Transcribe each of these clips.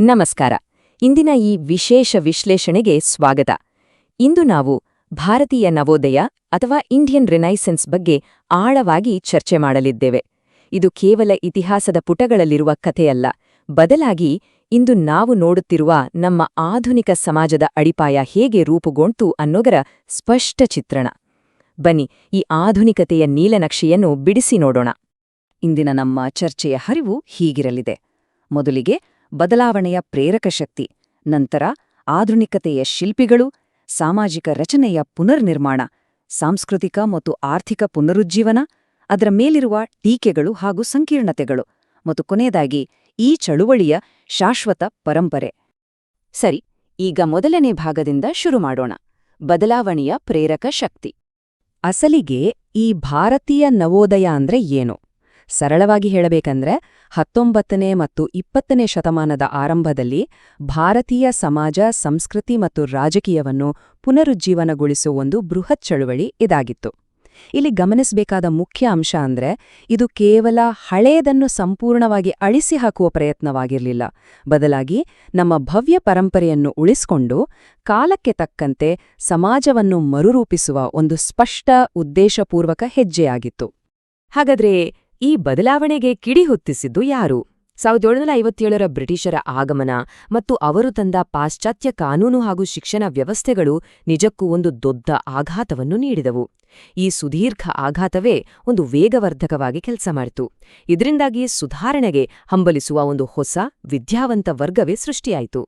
ನಮಸ್ಕಾರ. ಇಂದಿನ ಈ ವಿಶೇಷ ವಿಶ್ಲೇಷಣೆಗೆ ಸ್ವಾಗತ. ಇಂದು ನಾವು ಭಾರತೀಯ ನವೋದಯ ಅಥವಾ ಇಂಡಿಯನ್ ರಿನೈಸೆನ್ಸ್ ಬಗ್ಗೆ ಆಳವಾಗಿ ಚರ್ಚೆ ಮಾಡಲಿದ್ದೇವೆ. ಇದು ಕೇವಲ ಇತಿಹಾಸದ ಪುಟಗಳಲ್ಲಿರುವ ಕಥೆಯಲ್ಲ, ಬದಲಾಗಿ ಇಂದು ನಾವು ನೋಡುತ್ತಿರುವ ನಮ್ಮ ಆಧುನಿಕ ಸಮಾಜದ ಅಡಿಪಾಯ ಹೇಗೆ ರೂಪುಗೊಂಡ್ತು ಅನ್ನೋದರ ಸ್ಪಷ್ಟ ಚಿತ್ರಣ. ಬನ್ನಿ, ಈ ಆಧುನಿಕತೆಯ ನೀಲನಕ್ಷೆಯನ್ನು ಬಿಡಿಸಿ ನೋಡೋಣ. ಇಂದಿನ ನಮ್ಮ ಚರ್ಚೆಯ ಹರಿವು ಹೀಗಿರಲಿದೆ. ಮೊದಲಿಗೆ ಬದಲಾವಣೆಯ ಪ್ರೇರಕ ಶಕ್ತಿ, ನಂತರ ಆಧುನಿಕತೆಯ ಶಿಲ್ಪಿಗಳು, ಸಾಮಾಜಿಕ ರಚನೆಯ ಪುನರ್ನಿರ್ಮಾಣ, ಸಾಂಸ್ಕೃತಿಕ ಮತ್ತು ಆರ್ಥಿಕ ಪುನರುಜ್ಜೀವನ, ಅದರ ಮೇಲಿರುವ ಟೀಕೆಗಳು ಹಾಗೂ ಸಂಕೀರ್ಣತೆಗಳು, ಮತ್ತು ಕೊನೆಯದಾಗಿ ಈ ಚಳುವಳಿಯ ಶಾಶ್ವತ ಪರಂಪರೆ. ಸರಿ, ಈಗ ಮೊದಲನೇ ಭಾಗದಿಂದ ಶುರು ಮಾಡೋಣ. ಬದಲಾವಣೆಯ ಪ್ರೇರಕ ಶಕ್ತಿ. ಅಸಲಿಗೆ ಈ ಭಾರತೀಯ ನವೋದಯ ಅಂದ್ರೆ ಏನು? ಸರಳವಾಗಿ ಹೇಳಬೇಕಂದ್ರೆ 19ನೇ ಮತ್ತು 20ನೇ ಶತಮಾನದ ಆರಂಭದಲ್ಲಿ ಭಾರತೀಯ ಸಮಾಜ, ಸಂಸ್ಕೃತಿ ಮತ್ತು ರಾಜಕೀಯವನ್ನು ಪುನರುಜ್ಜೀವನಗೊಳಿಸುವ ಒಂದು ಬೃಹತ್ ಚಳುವಳಿ ಇದಾಗಿತ್ತು. ಇಲ್ಲಿ ಗಮನಿಸಬೇಕಾದ ಮುಖ್ಯ ಅಂಶ ಅಂದ್ರೆ ಇದು ಕೇವಲ ಹಳೆಯದನ್ನು ಸಂಪೂರ್ಣವಾಗಿ ಅಳಿಸಿ ಹಾಕುವ ಪ್ರಯತ್ನವಾಗಿರಲಿಲ್ಲ. ಬದಲಾಗಿ ನಮ್ಮ ಭವ್ಯ ಪರಂಪರೆಯನ್ನು ಉಳಿಸಿಕೊಂಡು ಕಾಲಕ್ಕೆ ತಕ್ಕಂತೆ ಸಮಾಜವನ್ನು ಮರುರೂಪಿಸುವ ಒಂದು ಸ್ಪಷ್ಟ ಉದ್ದೇಶಪೂರ್ವಕ ಹೆಜ್ಜೆಯಾಗಿತ್ತು. ಹಾಗಾದ್ರೆ ಈ ಬದಲಾವಣೆಗೆ ಕಿಡಿ ಹೊತ್ತಿಸಿದ್ದು ಯಾರು? 1757ರ ಬ್ರಿಟಿಷರ ಆಗಮನ ಮತ್ತು ಅವರು ತಂದ ಪಾಶ್ಚಾತ್ಯ ಕಾನೂನು ಹಾಗೂ ಶಿಕ್ಷಣ ವ್ಯವಸ್ಥೆಗಳು ನಿಜಕ್ಕೂ ಒಂದು ದೊಡ್ಡ ಆಘಾತವನ್ನು ನೀಡಿದವು. ಈ ಸುದೀರ್ಘ ಆಘಾತವೇ ಒಂದು ವೇಗವರ್ಧಕವಾಗಿ ಕೆಲಸ ಮಾಡಿತು. ಇದರಿಂದಾಗಿ ಸುಧಾರಣೆಗೆ ಹಂಬಲಿಸುವ ಒಂದು ಹೊಸ ವಿದ್ಯಾವಂತ ವರ್ಗವೇ ಸೃಷ್ಟಿಯಾಯಿತು.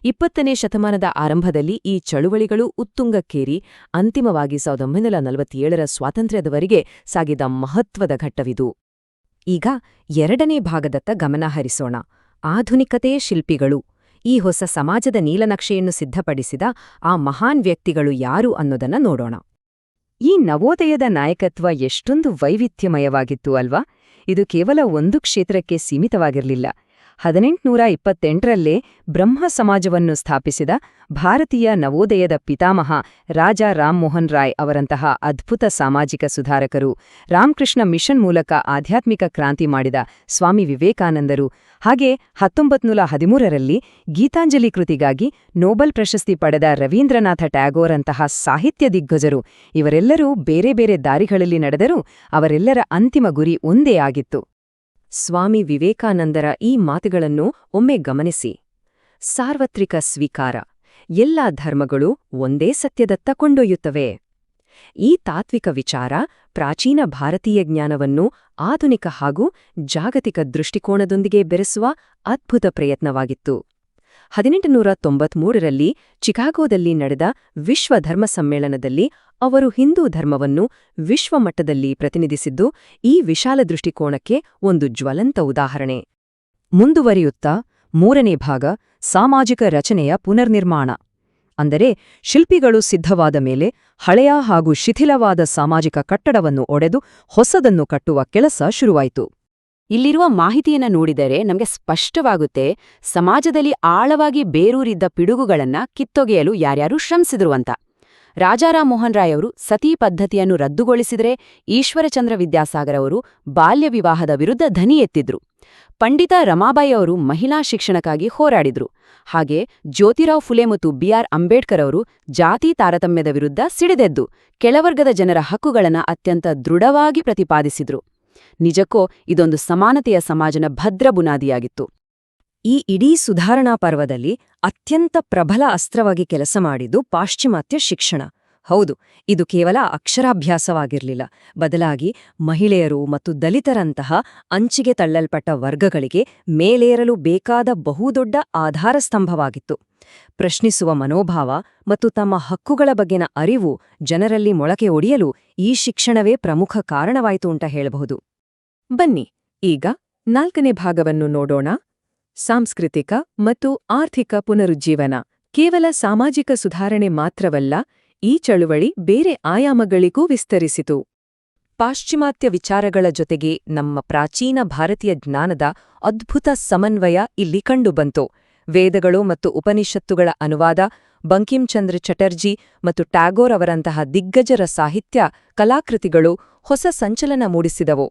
20ನೇ ಶತಮಾನದ ಆರಂಭದಲ್ಲಿ ಈ ಚಳುವಳಿಗಳು ಉತ್ತುಂಗಕ್ಕೇರಿ ಅಂತಿಮವಾಗಿ 1947ರ ಸ್ವಾತಂತ್ರ್ಯದವರೆಗೆ ಸಾಗಿದ ಮಹತ್ವದ ಘಟ್ಟವಿದು. ಈಗ ಎರಡನೇ ಭಾಗದತ್ತ ಗಮನ ಹರಿಸೋಣ. ಆಧುನಿಕತೆಯ ಶಿಲ್ಪಿಗಳು. ಈ ಹೊಸ ಸಮಾಜದ ನೀಲನಕ್ಷೆಯನ್ನು ಸಿದ್ಧಪಡಿಸಿದ ಆ ಮಹಾನ್ ವ್ಯಕ್ತಿಗಳು ಯಾರು ಅನ್ನೋದನ್ನ ನೋಡೋಣ. ಈ ನವೋದಯದ ನಾಯಕತ್ವ ಎಷ್ಟೊಂದು ವೈವಿಧ್ಯಮಯವಾಗಿತ್ತು ಅಲ್ವಾ? ಇದು ಕೇವಲ ಒಂದು ಕ್ಷೇತ್ರಕ್ಕೆ ಸೀಮಿತವಾಗಿರಲಿಲ್ಲ. 1828ರಲ್ಲೇ ಬ್ರಹ್ಮ ಸಮಾಜವನ್ನು ಸ್ಥಾಪಿಸಿದ ಭಾರತೀಯ ನವೋದಯದ ಪಿತಾಮಹ ರಾಜಾ ರಾಮ್ಮೋಹನ್ ರಾಯ್ ಅವರಂತಹ ಅದ್ಭುತ ಸಾಮಾಜಿಕ ಸುಧಾರಕರು, ರಾಮಕೃಷ್ಣ ಮಿಷನ್ ಮೂಲಕ ಆಧ್ಯಾತ್ಮಿಕ ಕ್ರಾಂತಿ ಮಾಡಿದ ಸ್ವಾಮಿ ವಿವೇಕಾನಂದರು, ಹಾಗೆ 1913ರಲ್ಲಿ ಗೀತಾಂಜಲಿ ಕೃತಿಗಾಗಿ ನೊಬೆಲ್ ಪ್ರಶಸ್ತಿ ಪಡೆದ ರವೀಂದ್ರನಾಥ ಟ್ಯಾಗೋರಂತಹ ಸಾಹಿತ್ಯ ದಿಗ್ಗಜರು, ಇವರೆಲ್ಲರೂ ಬೇರೆ ಬೇರೆ ದಾರಿಗಳಲ್ಲಿ ನಡೆದರೂ ಅವರೆಲ್ಲರ ಅಂತಿಮ ಗುರಿ ಒಂದೇ ಆಗಿತ್ತು. ಸ್ವಾಮಿ ವಿವೇಕಾನಂದರ ಈ ಮಾತುಗಳನ್ನು ಒಮ್ಮೆ ಗಮನಿಸಿ. ಸಾರ್ವತ್ರಿಕ ಸ್ವೀಕಾರ. ಎಲ್ಲ ಧರ್ಮಗಳು ಒಂದೇ ಸತ್ಯದತ್ತ ಕೊಂಡೊಯ್ಯುತ್ತವೆ. ಈ ತಾತ್ವಿಕ ವಿಚಾರ ಪ್ರಾಚೀನ ಭಾರತೀಯ ಜ್ಞಾನವನ್ನು ಆಧುನಿಕ ಹಾಗೂ ಜಾಗತಿಕ ದೃಷ್ಟಿಕೋನದೊಂದಿಗೆ ಬೆರೆಸುವ ಅದ್ಭುತ ಪ್ರಯತ್ನವಾಗಿತ್ತು. 1893ರಲ್ಲಿ ಚಿಕಾಗೋದಲ್ಲಿ ನಡೆದ ವಿಶ್ವ ಧರ್ಮ ಸಮ್ಮೇಳನದಲ್ಲಿ ಅವರು ಹಿಂದೂ ಧರ್ಮವನ್ನು ವಿಶ್ವಮಟ್ಟದಲ್ಲಿ ಪ್ರತಿನಿಧಿಸಿದ್ದು ಈ ವಿಶಾಲ ದೃಷ್ಟಿಕೋನಕ್ಕೆ ಒಂದು ಜ್ವಲಂತ ಉದಾಹರಣೆ. ಮುಂದುವರಿಯುತ್ತಾ ಮೂರನೇ ಭಾಗ, ಸಾಮಾಜಿಕ ರಚನೆಯ ಪುನರ್ನಿರ್ಮಾಣ. ಅಂದರೆ ಶಿಲ್ಪಿಗಳು ಸಿದ್ಧವಾದ ಮೇಲೆ ಹಳೆಯ ಹಾಗೂ ಶಿಥಿಲವಾದ ಸಾಮಾಜಿಕ ಕಟ್ಟಡವನ್ನು ಒಡೆದು ಹೊಸದನ್ನು ಕಟ್ಟುವ ಕೆಲಸ ಶುರುವಾಯಿತು. ಇಲ್ಲಿರುವ ಮಾಹಿತಿಯನ್ನ ನೋಡಿದರೆ ನಮಗೆ ಸ್ಪಷ್ಟವಾಗುತ್ತೆ ಸಮಾಜದಲ್ಲಿ ಆಳವಾಗಿ ಬೇರೂರಿದ್ದ ಪಿಡುಗುಗಳನ್ನ ಕಿತ್ತೊಗೆಯಲು ಯಾರ್ಯಾರು ಶ್ರಮಿಸಿದ್ರು ಅಂತ. ರಾಜಾರಾಮ್ ಮೋಹನ್ ರಾಯ್ ಅವರು ಸತೀ ಪದ್ಧತಿಯನ್ನು ರದ್ದುಗೊಳಿಸಿದರೆ, ಈಶ್ವರಚಂದ್ರ ವಿದ್ಯಾಸಾಗರ್ ಅವರು ಬಾಲ್ಯ ವಿವಾಹದ ವಿರುದ್ಧ ಧ್ವನಿ ಎತ್ತಿದ್ರು. ಪಂಡಿತ ರಮಾಬಾಯಿ ಅವರು ಮಹಿಳಾ ಶಿಕ್ಷಣಕ್ಕಾಗಿ ಹೋರಾಡಿದ್ರು. ಹಾಗೆ ಜ್ಯೋತಿರಾವ್ ಫುಲೆ ಮತ್ತು ಬಿ.ಆರ್. ಅಂಬೇಡ್ಕರ್ ಅವರು ಜಾತಿ ತಾರತಮ್ಯದ ವಿರುದ್ಧ ಸಿಡಿದೆದ್ದು ಕೆಳವರ್ಗದ ಜನರ ಹಕ್ಕುಗಳನ್ನು ಅತ್ಯಂತ ದೃಢವಾಗಿ ಪ್ರತಿಪಾದಿಸಿದ್ರು. ನಿಜಕ್ಕೋ ಇದೊಂದು ಸಮಾನತೆಯ ಸಮಾಜನ ಭದ್ರ ಬುನಾದಿಯಾಗಿತ್ತು. ಈ ಇಡೀ ಸುಧಾರಣಾ ಪರ್ವದಲ್ಲಿ ಅತ್ಯಂತ ಪ್ರಬಲ ಅಸ್ತ್ರವಾಗಿ ಕೆಲಸ ಮಾಡಿದ್ದು ಪಾಶ್ಚಿಮಾತ್ಯ ಶಿಕ್ಷಣ. ಹೌದು, ಇದು ಕೇವಲ ಅಕ್ಷರಾಭ್ಯಾಸವಾಗಿರಲಿಲ್ಲ. ಬದಲಾಗಿ ಮಹಿಳೆಯರು ಮತ್ತು ದಲಿತರಂತಹ ಅಂಚಿಗೆ ತಳ್ಳಲ್ಪಟ್ಟ ವರ್ಗಗಳಿಗೆ ಮೇಲೇರಲು ಬೇಕಾದ ಬಹುದೊಡ್ಡ ಆಧಾರಸ್ತಂಭವಾಗಿತ್ತು. ಪ್ರಶ್ನಿಸುವ ಮನೋಭಾವ ಮತ್ತು ತಮ್ಮ ಹಕ್ಕುಗಳ ಬಗ್ಗೆನ ಅರಿವು ಜನರಲ್ಲಿ ಮೊಳಕೆ ಒಡೆಯಲು ಈ ಶಿಕ್ಷಣವೇ ಪ್ರಮುಖ ಕಾರಣವಾಯಿತು ಅಂತ ಹೇಳಬಹುದು. ಬನ್ನಿ, ಈಗ 4ನೇ ಭಾಗವನ್ನು ನೋಡೋಣ. ಸಾಂಸ್ಕೃತಿಕ ಮತ್ತು ಆರ್ಥಿಕ ಪುನರುಜ್ಜೀವನ. ಕೇವಲ ಸಾಮಾಜಿಕ ಸುಧಾರಣೆ ಮಾತ್ರವಲ್ಲ, ಈ ಚಳುವಳಿ ಬೇರೆ ಆಯಾಮಗಳಿಗೂ ವಿಸ್ತರಿಸಿತು. ಪಾಶ್ಚಿಮಾತ್ಯ ವಿಚಾರಗಳ ಜೊತೆಗೆ ನಮ್ಮ ಪ್ರಾಚೀನ ಭಾರತೀಯ ಜ್ಞಾನದ ಅದ್ಭುತ ಸಮನ್ವಯ ಇಲ್ಲಿ ಕಂಡುಬಂತು. ವೇದಗಳು ಮತ್ತು ಉಪನಿಷತ್ತುಗಳ ಅನುವಾದ, ಬಂಕಿಂಚಂದ್ರ ಚಟರ್ಜಿ ಮತ್ತು ಟ್ಯಾಗೋರ್ ಅವರಂತಹ ದಿಗ್ಗಜರ ಸಾಹಿತ್ಯ ಕಲಾಕೃತಿಗಳು ಹೊಸ ಸಂಚಲನ ಮೂಡಿಸಿದವು.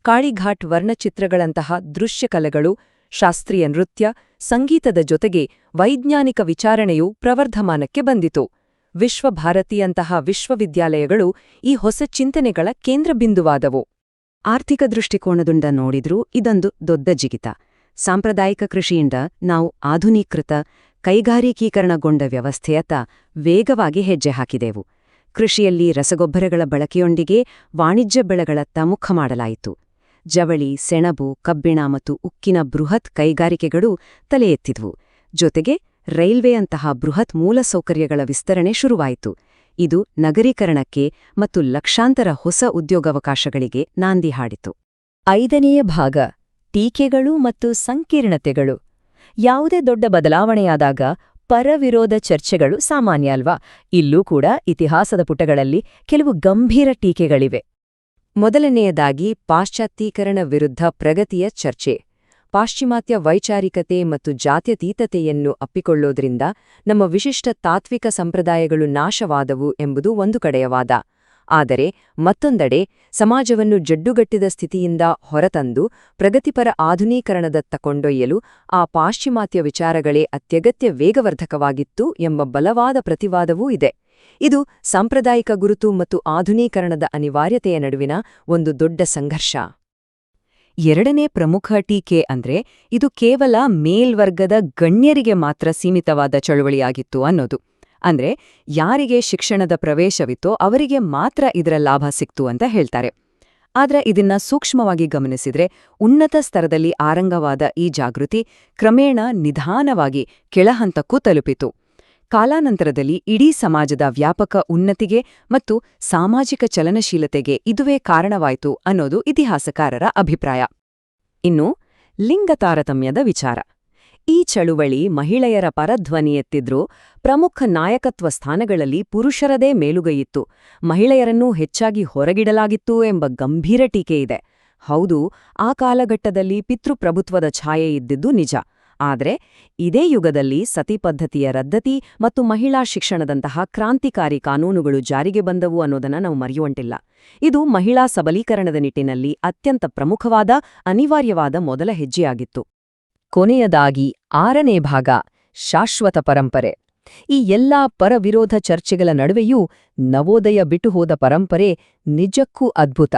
ಕಾಳಿಘಾಟ್ ವರ್ಣಚಿತ್ರಗಳಂತಹ ದೃಶ್ಯಕಲೆಗಳು, ಶಾಸ್ತ್ರೀಯ ನೃತ್ಯ, ಸಂಗೀತದ ಜೊತೆಗೆ ವೈಜ್ಞಾನಿಕ ವಿಚಾರಣೆಯೂ ಪ್ರವರ್ಧಮಾನಕ್ಕೆ ಬಂದಿತು. ವಿಶ್ವಭಾರತಿಯಂತಹ ವಿಶ್ವವಿದ್ಯಾಲಯಗಳು ಈ ಹೊಸ ಚಿಂತನೆಗಳ ಕೇಂದ್ರಬಿಂದುವಾದವು. ಆರ್ಥಿಕ ದೃಷ್ಟಿಕೋನದಿಂದ ನೋಡಿದ್ರೂ ಇದೊಂದು ದೊಡ್ಡ ಜಿಗಿತ. ಸಾಂಪ್ರದಾಯಿಕ ಕೃಷಿಯಿಂದ ನಾವು ಆಧುನೀಕೃತ, ಕೈಗಾರಿಕೀಕರಣಗೊಂಡ ವ್ಯವಸ್ಥೆಯತ್ತ ವೇಗವಾಗಿ ಹೆಜ್ಜೆ ಹಾಕಿದೆವು. ಕೃಷಿಯಲ್ಲಿ ರಸಗೊಬ್ಬರಗಳ ಬಳಕೆಯೊಂದಿಗೆ ವಾಣಿಜ್ಯ ಬೆಳೆಗಳತ್ತ ಮುಖ ಮಾಡಲಾಯಿತು. ಜವಳಿ, ಸೆಣಬು, ಕಬ್ಬಿಣ ಮತ್ತು ಉಕ್ಕಿನ ಬೃಹತ್ ಕೈಗಾರಿಕೆಗಳು ತಲೆ ಎತ್ತಿದ್ವು. ಜೊತೆಗೆ ರೈಲ್ವೆಯಂತಹ ಬೃಹತ್ ಮೂಲಸೌಕರ್ಯಗಳ ವಿಸ್ತರಣೆ ಶುರುವಾಯಿತು. ಇದು ನಗರೀಕರಣಕ್ಕೆ ಮತ್ತು ಲಕ್ಷಾಂತರ ಹೊಸ ಉದ್ಯೋಗಾವಕಾಶಗಳಿಗೆ ನಾಂದಿ ಹಾಡಿತು. 5ನೇಯ ಭಾಗ, ಟೀಕೆಗಳು ಮತ್ತು ಸಂಕೀರ್ಣತೆಗಳು. ಯಾವುದೇ ದೊಡ್ಡ ಬದಲಾವಣೆಯಾದಾಗ ಪರವಿರೋಧ ಚರ್ಚೆಗಳು ಸಾಮಾನ್ಯ ಅಲ್ವಾ? ಇಲ್ಲೂ ಕೂಡ ಇತಿಹಾಸದ ಪುಟಗಳಲ್ಲಿ ಕೆಲವು ಗಂಭೀರ ಟೀಕೆಗಳಿವೆ. ಮೊದಲನೆಯದಾಗಿ ಪಾಶ್ಚಾತ್ಯೀಕರಣ ವಿರುದ್ಧ ಪ್ರಗತಿಯ ಚರ್ಚೆ. ಪಾಶ್ಚಿಮಾತ್ಯ ವೈಚಾರಿಕತೆ ಮತ್ತು ಜಾತ್ಯತೀತತೆಯನ್ನು ಅಪ್ಪಿಕೊಳ್ಳೋದ್ರಿಂದ ನಮ್ಮ ವಿಶಿಷ್ಟ ತಾತ್ವಿಕ ಸಂಪ್ರದಾಯಗಳು ನಾಶವಾದವು ಎಂಬುದು ಒಂದು ಕಡೆಯ ವಾದ. ಆದರೆ ಮತ್ತೊಂದೆಡೆ ಸಮಾಜವನ್ನು ಜಡ್ಡುಗಟ್ಟಿದ ಸ್ಥಿತಿಯಿಂದ ಹೊರತಂದು ಪ್ರಗತಿಪರ ಆಧುನೀಕರಣದತ್ತ ಕೊಂಡೊಯ್ಯಲು ಆ ಪಾಶ್ಚಿಮಾತ್ಯ ವಿಚಾರಗಳೇ ಅತ್ಯಗತ್ಯ ವೇಗವರ್ಧಕವಾಗಿತ್ತು ಎಂಬ ಬಲವಾದ ಪ್ರತಿವಾದವೂ ಇದೆ. ಇದು ಸಾಂಪ್ರದಾಯಿಕ ಗುರುತು ಮತ್ತು ಆಧುನೀಕರಣದ ಅನಿವಾರ್ಯತೆಯ ನಡುವಿನ ಒಂದು ದೊಡ್ಡ ಸಂಘರ್ಷ. 2ನೇ ಪ್ರಮುಖ ಟೀಕೆ ಅಂದ್ರೆ ಇದು ಕೇವಲ ಮೇಲ್ವರ್ಗದ ಗಣ್ಯರಿಗೆ ಮಾತ್ರ ಸೀಮಿತವಾದ ಚಳುವಳಿಯಾಗಿತ್ತು ಅನ್ನೋದು. ಅಂದ್ರೆ ಯಾರಿಗೆ ಶಿಕ್ಷಣದ ಪ್ರವೇಶವಿತ್ತೋ ಅವರಿಗೆ ಮಾತ್ರ ಇದರ ಲಾಭ ಸಿಕ್ತು ಅಂತ ಹೇಳ್ತಾರೆ. ಆದ್ರೆ ಇದನ್ನ ಸೂಕ್ಷ್ಮವಾಗಿ ಗಮನಿಸಿದ್ರೆ ಉನ್ನತ ಸ್ತರದಲ್ಲಿ ಆರಂಭವಾದ ಈ ಜಾಗೃತಿ ಕ್ರಮೇಣ ನಿಧಾನವಾಗಿ ಕೆಳಹಂತಕ್ಕೂ ತಲುಪಿತು. ಕಾಲಾನಂತರದಲ್ಲಿ ಇಡೀ ಸಮಾಜದ ವ್ಯಾಪಕ ಉನ್ನತಿಗೆ ಮತ್ತು ಸಾಮಾಜಿಕ ಚಲನಶೀಲತೆಗೆ ಇದುವೇ ಕಾರಣವಾಯಿತು ಅನ್ನೋದು ಇತಿಹಾಸಕಾರರ ಅಭಿಪ್ರಾಯ. ಇನ್ನು ಲಿಂಗ ತಾರತಮ್ಯದ ವಿಚಾರ. ಈ ಚಳುವಳಿ ಮಹಿಳೆಯರ ಪರಧ್ವನಿ ಎತ್ತಿದ್ರೂ ಪ್ರಮುಖ ನಾಯಕತ್ವ ಸ್ಥಾನಗಳಲ್ಲಿ ಪುರುಷರದೇ ಮೇಲುಗೈಯಿತ್ತು. ಮಹಿಳೆಯರನ್ನೂ ಹೆಚ್ಚಾಗಿ ಹೊರಗಿಡಲಾಗಿತ್ತು ಎಂಬ ಗಂಭೀರ ಟೀಕೆಯಿದೆ. ಹೌದು, ಆ ಕಾಲಘಟ್ಟದಲ್ಲಿ ಪಿತೃಪ್ರಭುತ್ವದ ಛಾಯೆ ಇದ್ದಿದ್ದು ನಿಜ. ಆದರೆ ಇದೇ ಯುಗದಲ್ಲಿ ಸತಿ ಪದ್ಧತಿಯ ರದ್ದತಿ ಮತ್ತು ಮಹಿಳಾ ಶಿಕ್ಷಣದಂತಹ ಕ್ರಾಂತಿಕಾರಿ ಕಾನೂನುಗಳು ಜಾರಿಗೆ ಬಂದವು ಅನ್ನೋದನ್ನ ನಾವು ಮರೆಯುವಂಟಿಲ್ಲ. ಇದು ಮಹಿಳಾ ಸಬಲೀಕರಣದ ನಿಟ್ಟಿನಲ್ಲಿ ಅತ್ಯಂತ ಪ್ರಮುಖವಾದ, ಅನಿವಾರ್ಯವಾದ ಮೊದಲ ಹೆಜ್ಜೆಯಾಗಿತ್ತು. ಕೊನೆಯದಾಗಿ 6ನೇ ಭಾಗ, ಶಾಶ್ವತ ಪರಂಪರೆ. ಈ ಎಲ್ಲಾ ಪರವಿರೋಧ ಚರ್ಚೆಗಳ ನಡುವೆಯೂ ನವೋದಯ ಬಿಟ್ಟುಹೋದ ಪರಂಪರೆ ನಿಜಕ್ಕೂ ಅದ್ಭುತ.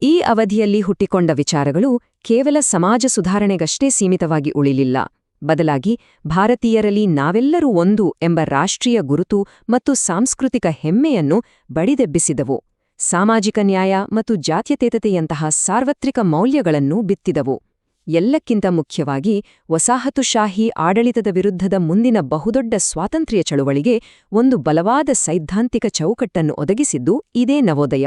ಈ ಅವಧಿಯಲ್ಲಿ ಹುಟ್ಟಿಕೊಂಡ ವಿಚಾರಗಳು ಕೇವಲ ಸಮಾಜ ಸುಧಾರಣೆಗಷ್ಟೇ ಸೀಮಿತವಾಗಿ ಉಳಿಲಿಲ್ಲ. ಬದಲಾಗಿ ಭಾರತೀಯರಲ್ಲಿ ನಾವೆಲ್ಲರೂ ಒಂದು ಎಂಬ ರಾಷ್ಟ್ರೀಯ ಗುರುತು ಮತ್ತು ಸಾಂಸ್ಕೃತಿಕ ಹೆಮ್ಮೆಯನ್ನು ಬಡಿದೆಬ್ಬಿಸಿದವು. ಸಾಮಾಜಿಕ ನ್ಯಾಯ ಮತ್ತು ಜಾತ್ಯತೀತತೆಯಂತಹ ಸಾರ್ವತ್ರಿಕ ಮೌಲ್ಯಗಳನ್ನು ಬಿತ್ತಿದವು. ಎಲ್ಲಕ್ಕಿಂತ ಮುಖ್ಯವಾಗಿ ವಸಾಹತುಶಾಹಿ ಆಡಳಿತದ ವಿರುದ್ಧದ ಮುಂದಿನ ಬಹುದೊಡ್ಡ ಸ್ವಾತಂತ್ರ್ಯ ಚಳುವಳಿಗೆ ಒಂದು ಬಲವಾದ ಸೈದ್ಧಾಂತಿಕ ಚೌಕಟ್ಟನ್ನು ಒದಗಿಸಿದ್ದು ಇದೇ ನವೋದಯ.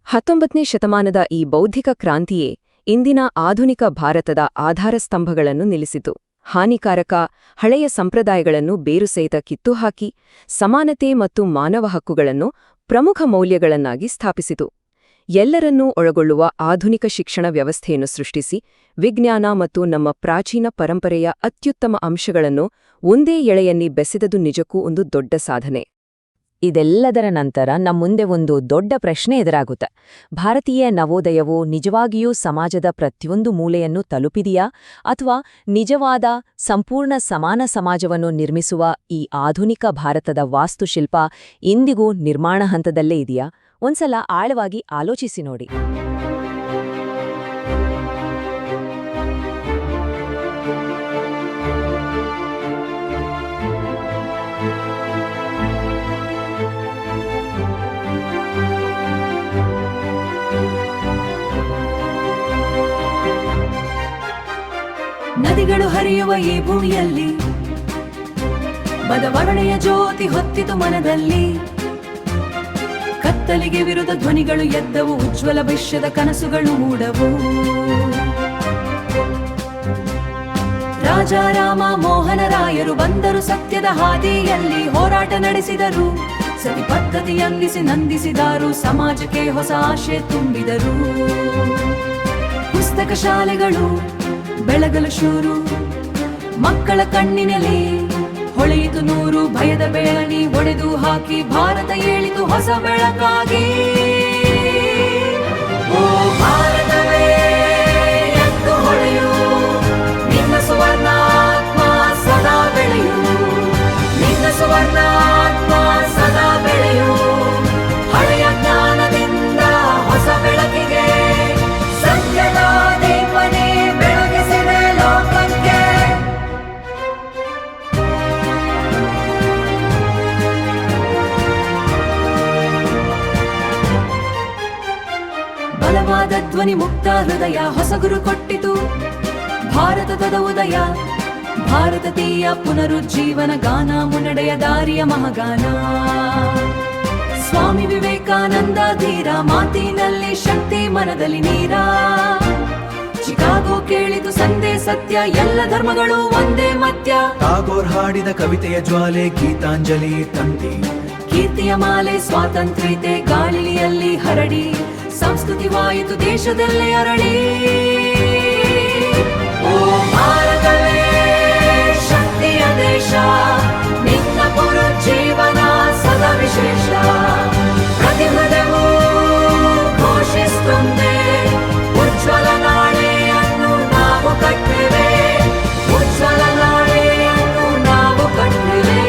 19ನೇ ಶತಮಾನದ ಈ ಬೌದ್ಧಿಕ ಕ್ರಾಂತಿಯೇ ಇಂದಿನ ಆಧುನಿಕ ಭಾರತದ ಆಧಾರಸ್ತಂಭಗಳನ್ನು ನಿಲ್ಲಿಸಿತು. ಹಾನಿಕಾರಕ ಹಳೆಯ ಸಂಪ್ರದಾಯಗಳನ್ನು ಬೇರುಸಹಿತ ಕಿತ್ತುಹಾಕಿ ಸಮಾನತೆ ಮತ್ತು ಮಾನವ ಹಕ್ಕುಗಳನ್ನು ಪ್ರಮುಖ ಮೌಲ್ಯಗಳನ್ನಾಗಿ ಸ್ಥಾಪಿಸಿತು. ಎಲ್ಲರನ್ನೂ ಒಳಗೊಳ್ಳುವ ಆಧುನಿಕ ಶಿಕ್ಷಣ ವ್ಯವಸ್ಥೆಯನ್ನು ಸೃಷ್ಟಿಸಿ ವಿಜ್ಞಾನ ಮತ್ತು ನಮ್ಮ ಪ್ರಾಚೀನ ಪರಂಪರೆಯ ಅತ್ಯುತ್ತಮ ಅಂಶಗಳನ್ನು ಒಂದೇ ಎಳೆಯನ್ನಿ ಬೆಸೆದದು ನಿಜಕ್ಕೂ ಒಂದು ದೊಡ್ಡ ಸಾಧನೆ. ಇದೆಲ್ಲದರ ನಂತರ ನಮ್ಮುಂದೆ ಒಂದು ದೊಡ್ಡ ಪ್ರಶ್ನೆ ಎದುರಾಗುತ್ತೆ. ಭಾರತೀಯ ನವೋದಯವು ನಿಜವಾಗಿಯೂ ಸಮಾಜದ ಪ್ರತಿಯೊಂದು ಮೂಲೆಯನ್ನು ತಲುಪಿದೆಯಾ, ಅಥವಾ ನಿಜವಾದ ಸಂಪೂರ್ಣ ಸಮಾನ ಸಮಾಜವನ್ನು ನಿರ್ಮಿಸುವ ಈ ಆಧುನಿಕ ಭಾರತದ ವಾಸ್ತುಶಿಲ್ಪ ಇಂದಿಗೂ ನಿರ್ಮಾಣ ಹಂತದಲ್ಲೇ ಇದೆಯಾ? ಒಂದ್ಸಲ ಆಳವಾಗಿ ಆಲೋಚಿಸಿ ನೋಡಿ. ನದಿಗಳು ಹರಿಯುವ ಈ ಭೂಮಿಯಲ್ಲಿ ಬದವಣೆಯ ಜ್ಯೋತಿ ಹೊತ್ತಿತು ಮನದಲ್ಲಿ. ಕತ್ತಲಿಗೆ ವಿರುದ್ಧ ಧ್ವನಿಗಳು ಎದ್ದವು, ಉಜ್ವಲ ಭವಿಷ್ಯದ ಕನಸುಗಳು ಮೂಡವು. ರಾಜಾರಾಮ ಮೋಹನ ರಾಯರು ಬಂದರು ಸತ್ಯದ ಹಾದಿಯಲ್ಲಿ, ಹೋರಾಟ ನಡೆಸಿದರು, ಸತಿ ಪದ್ಧತಿಯನ್ನಿಸಿ ನಂದಿಸಿದರು, ಸಮಾಜಕ್ಕೆ ಹೊಸ ಆಶೆ ತುಂಬಿದರು. ಪುಸ್ತಕ ಶಾಲೆಗಳು ಬೆಳಗಲು ಶೂರು, ಮಕ್ಕಳ ಕಣ್ಣಿನಲ್ಲಿ ಹೊಳೆಯಿತು ನೂರು, ಭಯದ ಬೆಳನಿ ಒಡೆದು ಹಾಕಿ ಭಾರತ ಏಳಿತು ಹೊಸ ಬೆಳಕಾಗಿ. ಓ ಭಾರತವೇ ಎಂದು ಹೊಳೆಯು, ನೀ ಮುಕ್ತವಾದ ಧ್ವನಿ ಮುಕ್ತ ಹೃದಯ ಹೊಸಗುರು ಕೊಟ್ಟಿತು ಭಾರತದ ಉದಯ ಭಾರತೀಯ ಪುನರುಜ್ಜೀವನ ಗಾನ ಮುನ್ನಡೆಯ ದಾರಿಯ ಮಹಾಗಾನ ಸ್ವಾಮಿ ವಿವೇಕಾನಂದ ಧೀರ ಮಾತಿನಲ್ಲಿ ಶಕ್ತಿ ಮನದಲ್ಲಿ ನೀರ ಚಿಕಾಗೋ ಕೇಳಿತು ಸಂದೇ ಸತ್ಯ ಎಲ್ಲ ಧರ್ಮಗಳು ಒಂದೇ ಮಧ್ಯ ಟಾಗೋರ್ ಹಾಡಿದ ಕವಿತೆಯ ಜ್ವಾಲೆ ಗೀತಾಂಜಲಿ ತಂದೆ ಕೀರ್ತಿಯ ಮಾಲೆ ಸ್ವಾತಂತ್ರ್ಯತೆ ಗಾಳಿಯಲ್ಲಿ ಹರಡಿ ಸಂಸ್ಕೃತಿವಾಯಿತು ದೇಶದಲ್ಲೇ ಅರಳಿ ಓ ಭಾರತವೇ ಶಕ್ತಿಯ ದೇಶ ನಿನ್ನ ಪುನರುಜ್ಜೀವನ ಸದಾ ವಿಶೇಷ ಪ್ರತಿ ಹೃದಯವೂ ಘೋಷಿಸುತ್ತದೆ ಉಜ್ವಲ ನಾಳೆಯನ್ನು ನಾವು ಕಟ್ಟಿವೆ ಉಜ್ವಲ ನಾಳೆಯನ್ನು ನಾವು ಕಟ್ಟಿವೆ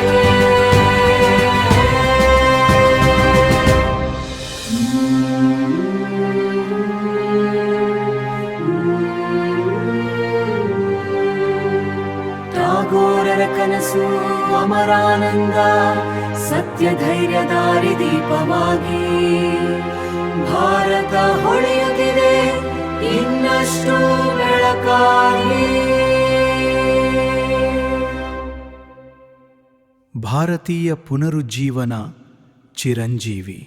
ಟಾಗೋರರ ಕನಸು ಅಮರಾನಂದ ಸತ್ಯ ಧೈರ್ಯ ದಾರಿ ದೀಪವಾಗಿ ಭಾರತ ಹೊಳೆಯುತ್ತಿದೆ ಇನ್ನಷ್ಟು ಬೆಳಕಾಗಿ ಭಾರತೀಯ ಪುನರುಜ್ಜೀವನ ಚಿರಂಜೀವಿ.